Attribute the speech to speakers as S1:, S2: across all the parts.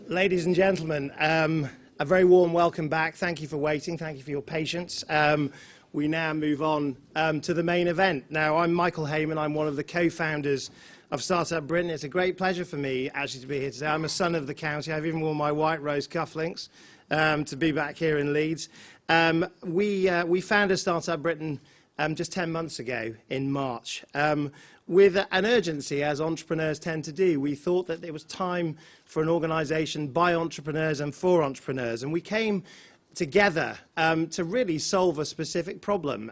S1: Ladies and gentlemen, a very warm welcome back. Thank you for waiting. Thank you for your patience. We now move on to the main event. Now, I'm Michael Hayman. I'm one of the co-founders of Startup Britain. It's a great pleasure for me, actually, to be here today. I'm a son of the county. I've even worn my white rose cufflinks to be back here in Leeds. We founded Startup Britain just 10 months ago in March. With an urgency, as entrepreneurs tend to do. We thought that it was time for an organisation by entrepreneurs and for entrepreneurs, and we came together to really solve a specific problem.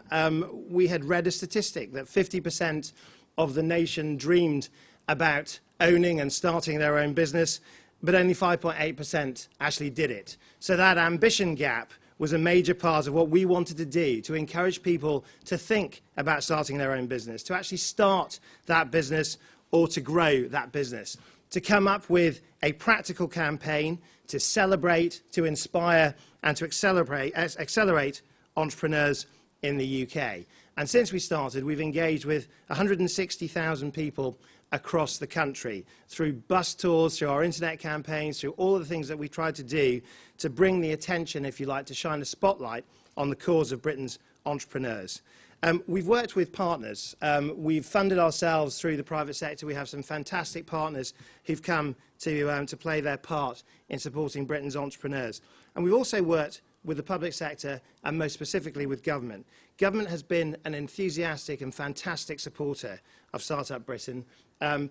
S1: We had read a statistic that 50% of the nation dreamed about owning and starting their own business, but only 5.8% actually did it. So that ambition gap was a major part of what we wanted to do, to encourage people to think about starting their own business, to actually start that business or to grow that business, to come up with a practical campaign to celebrate, to inspire, and to accelerate entrepreneurs in the UK. And since we started, we've engaged with 160,000 people across the country through bus tours, through our internet campaigns, through all of the things that we tried to do to bring the attention, if you like, to shine a spotlight on the cause of Britain's entrepreneurs. We've worked with partners. We've funded ourselves through the private sector. We have some fantastic partners who've come to play their part in supporting Britain's entrepreneurs. And we've also worked with the public sector and most specifically with government. Government has been an enthusiastic and fantastic supporter of Startup Britain.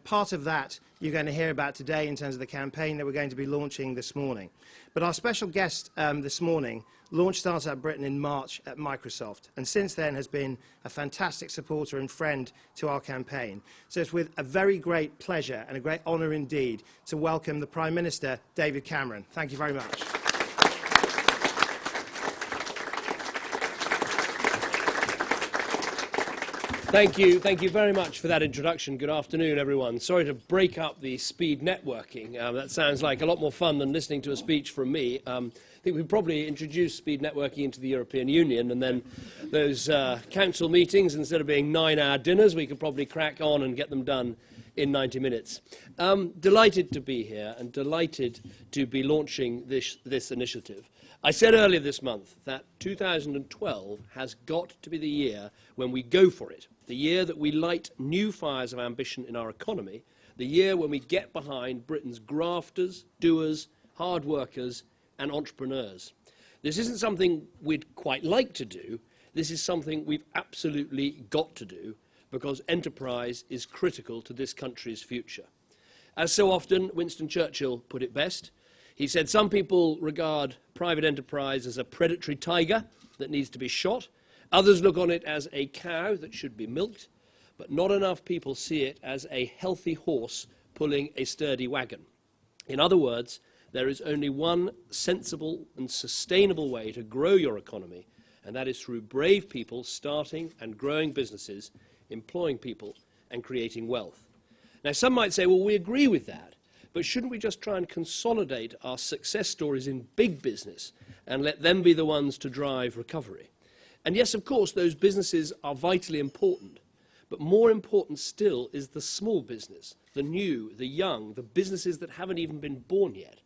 S1: Part of that you're going to hear about today in terms of the campaign that we're going to be launching this morning. But our special guest this morning launched Startup Britain in March at Microsoft, and since then has been a fantastic supporter and friend to our campaign. So it's with a very great pleasure and a great honour indeed to welcome the Prime Minister, David Cameron. Thank you very much.
S2: Thank you very much for that introduction. Good afternoon, everyone. Sorry to break up the speed networking. That sounds like a lot more fun than listening to a speech from me. I think we probably introduce speed networking into the European Union, and then those council meetings, instead of being 9-hour dinners, we could probably crack on and get them done in 90 minutes. Delighted to be here and delighted to be launching this initiative. I said earlier this month that 2012 has got to be the year when we go for it, the year that we light new fires of ambition in our economy, the year when we get behind Britain's grafters, doers, hard workers and entrepreneurs. This isn't something we'd quite like to do. This is something we've absolutely got to do because enterprise is critical to this country's future. As so often, Winston Churchill put it best. He said some people regard private enterprise as a predatory tiger that needs to be shot. Others look on it as a cow that should be milked, but not enough people see it as a healthy horse pulling a sturdy wagon. In other words, there is only one sensible and sustainable way to grow your economy, and that is through brave people starting and growing businesses, employing people and creating wealth. Now, some might say, well, we agree with that. But shouldn't we just try and consolidate our success stories in big business and let them be the ones to drive recovery? And yes, of course, those businesses are vitally important. But more important still is the small business, the new, the young, the businesses that haven't even been born yet.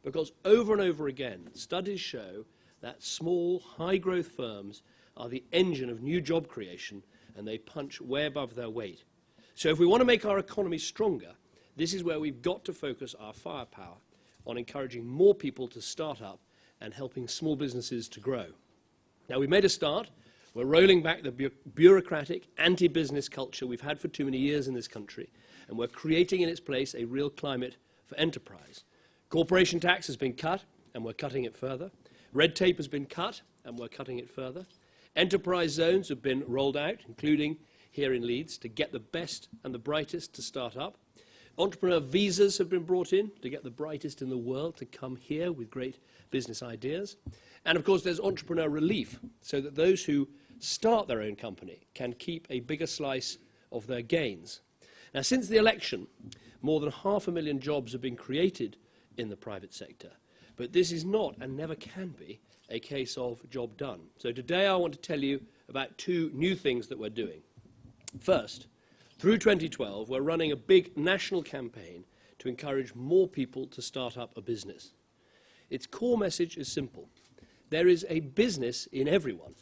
S2: Because over and over again, studies show that small, high-growth firms are the engine of new job creation, and they punch way above their weight. So if we want to make our economy stronger, this is where we've got to focus our firepower on encouraging more people to start up and helping small businesses to grow. Now, we've made a start. We're rolling back the bureaucratic, anti-business culture we've had for too many years in this country, and we're creating in its place a real climate for enterprise. Corporation tax has been cut, and we're cutting it further. Red tape has been cut, and we're cutting it further. Enterprise zones have been rolled out, including here in Leeds, to get the best and the brightest to start up. Entrepreneur visas have been brought in to get the brightest in the world to come here with great business ideas. And of course, there's entrepreneur relief, so that those who start their own company can keep a bigger slice of their gains. Now, since the election, more than 500,000 jobs have been created in the private sector. But this is not, and never can be, a case of job done. So today I want to tell you about two new things that we're doing. First, through 2012, we're running a big national campaign to to encourage more people to start up a business. Its core message is simple. There is a business in everyone.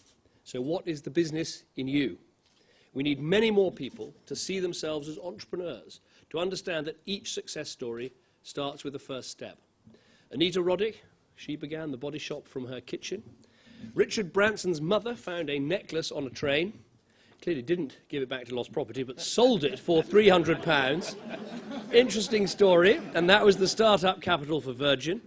S2: So what is the business in you? We need many more people to see themselves as entrepreneurs, to understand that each success story starts with the first step. Anita Roddick, she began the body shop from her kitchen. Richard Branson's mother found a necklace on a train. Clearly didn't give it back to lost property, but sold it for £300. Interesting story, and that was the start-up capital for Virgin.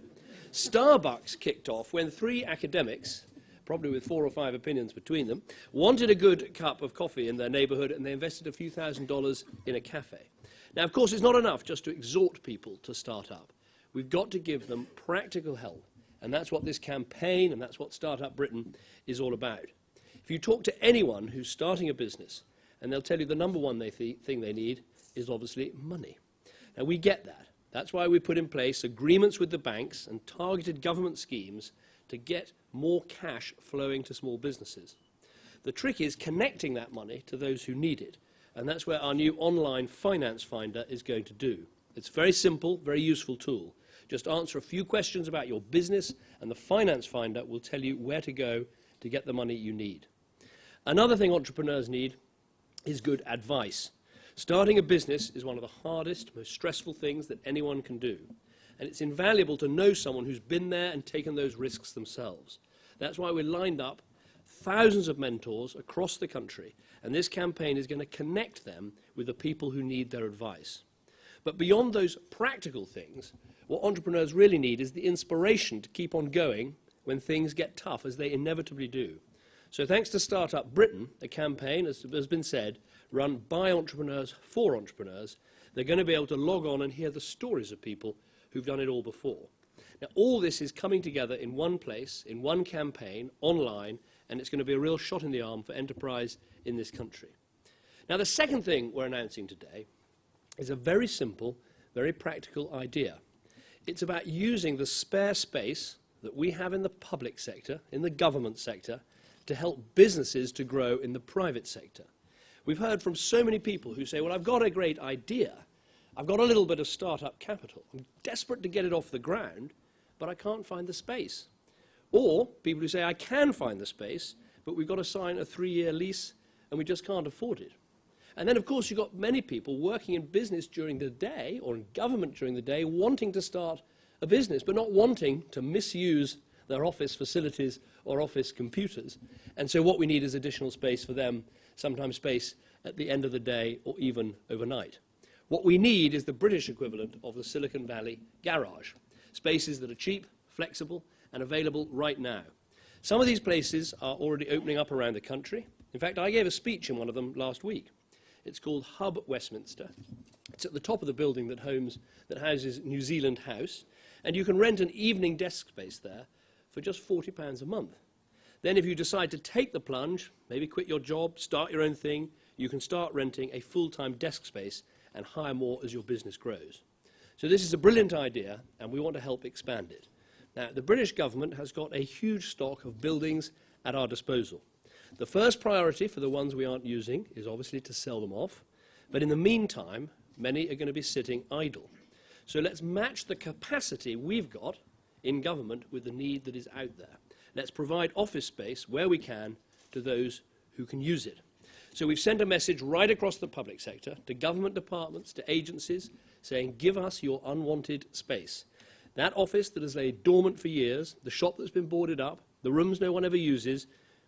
S2: Starbucks kicked off when 3 academics, probably with 4 or 5 opinions between them, wanted a good cup of coffee in their neighbourhood, and they invested a few $1,000s in a cafe. Now, of course, it's not enough just to exhort people to start up. We've got to give them practical help, and that's what this campaign and that's what Startup Britain is all about. If you talk to anyone who's starting a business, and they'll tell you the number one thing they need is obviously money. Now, we get that. That's why we put in place agreements with the banks and targeted government schemes to get more cash flowing to small businesses. The trick is connecting that money to those who need it, and that's where our new online finance finder is going to do. It's a very simple, very useful tool. Just answer a few questions about your business, and the finance finder will tell you where to go to get the money you need. Another thing entrepreneurs need is good advice. Starting a business is one of the hardest, most stressful things that anyone can do. And it's invaluable to know someone who's been there and taken those risks themselves. That's why we're lined up thousands of mentors across the country, and this campaign is going to connect them with the people who need their advice. But beyond those practical things, what entrepreneurs really need is the inspiration to keep on going when things get tough, as they inevitably do. So thanks to Startup Britain, a campaign, as has been said, run by entrepreneurs for entrepreneurs, they're going to be able to log on and hear the stories of people who've done it all before. Now, all this is coming together in one place, in one campaign, online, and it's going to be a real shot in the arm for enterprise in this country. Now, the second thing we're announcing today is a very simple, very practical idea. It's about using the spare space that we have in the public sector, in the government sector, to help businesses to grow in the private sector. We've heard from so many people who say, well, I've got a great idea. I've got a little bit of startup capital. I'm desperate to get it off the ground, but I can't find the space. Or people who say, I can find the space, but we've got to sign a 3-year lease and we just can't afford it. And then, of course, you've got many people working in business during the day or in government during the day wanting to start a business, but not wanting to misuse their office facilities or office computers. And so what we need is additional space for them, sometimes space at the end of the day or even overnight. What we need is the British equivalent of the Silicon Valley garage, spaces that are cheap, flexible, and available right now. Some of these places are already opening up around the country. In fact, I gave a speech in one of them last week. It's called Hub Westminster. It's at the top of the building that houses New Zealand House, and you can rent an evening desk space there for just £40 a month. Then if you decide to take the plunge, maybe quit your job, start your own thing, you can start renting a full-time desk space and hire more as your business grows. So this is a brilliant idea, and we want to help expand it. Now, the British government has got a huge stock of buildings at our disposal. The first priority for the ones we aren't using is obviously to sell them off, but in the meantime, many are going to be sitting idle. So let's match the capacity we've got in government with the need that is out there. Let's provide office space where we can to those who can use it. So we've sent a message right across the public sector, to government departments, to agencies, saying, give us your unwanted space. That office that has laid dormant for years, the shop that's been boarded up, the rooms no one ever uses,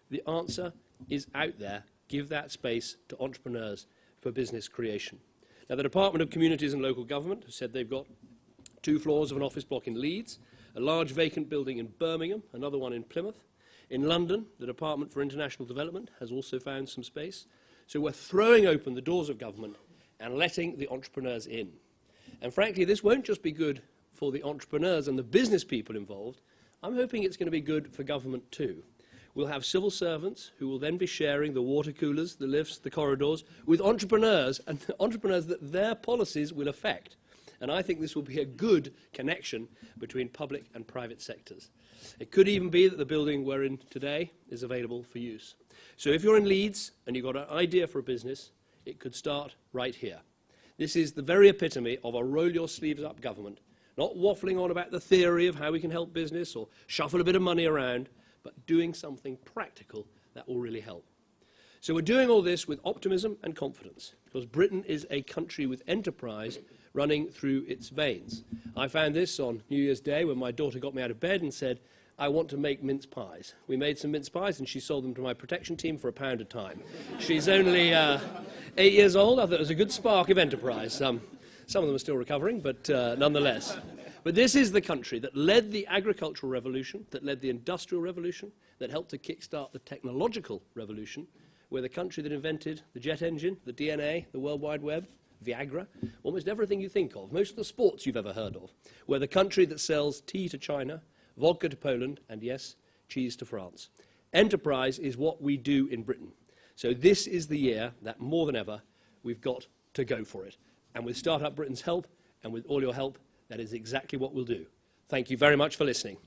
S2: the answer is out there. Give that space to entrepreneurs for business creation. Now, the Department of Communities and Local Government has said they've got 2 floors of an office block in Leeds, a large vacant building in Birmingham, another one in Plymouth. In London, the Department for International Development has also found some space. So we're throwing open the doors of government and letting the entrepreneurs in. And frankly, this won't just be good for the entrepreneurs and the business people involved. I'm hoping it's going to be good for government too. We'll have civil servants who will then be sharing the water coolers, the lifts, the corridors with entrepreneurs, and the entrepreneurs that their policies will affect. And I think this will be a good connection between public and private sectors. It could even be that the building we're in today is available for use. So if you're in Leeds and you've got an idea for a business, it could start right here. This is the very epitome of a roll-your-sleeves-up government, not waffling on about the theory of how we can help business or shuffle a bit of money around, but doing something practical that will really help. So we're doing all this with optimism and confidence, because Britain is a country with enterprise running through its veins. I found this on New Year's Day when my daughter got me out of bed and said, I want to make mince pies. We made some mince pies and she sold them to my protection team for £1 a time. She's only 8 years old. I thought it was a good spark of enterprise. Some of them are still recovering, but nonetheless. But this is the country that led the agricultural revolution, that led the industrial revolution, that helped to kickstart the technological revolution. We're the country that invented the jet engine, the DNA, the World Wide Web, Viagra, almost everything you think of, most of the sports you've ever heard of. We're the country that sells tea to China, vodka to Poland, and yes, cheese to France. Enterprise is what we do in Britain. So this is the year that more than ever, we've got to go for it. And with Startup Britain's help, and with all your help, that is exactly what we'll do. Thank you very much for listening.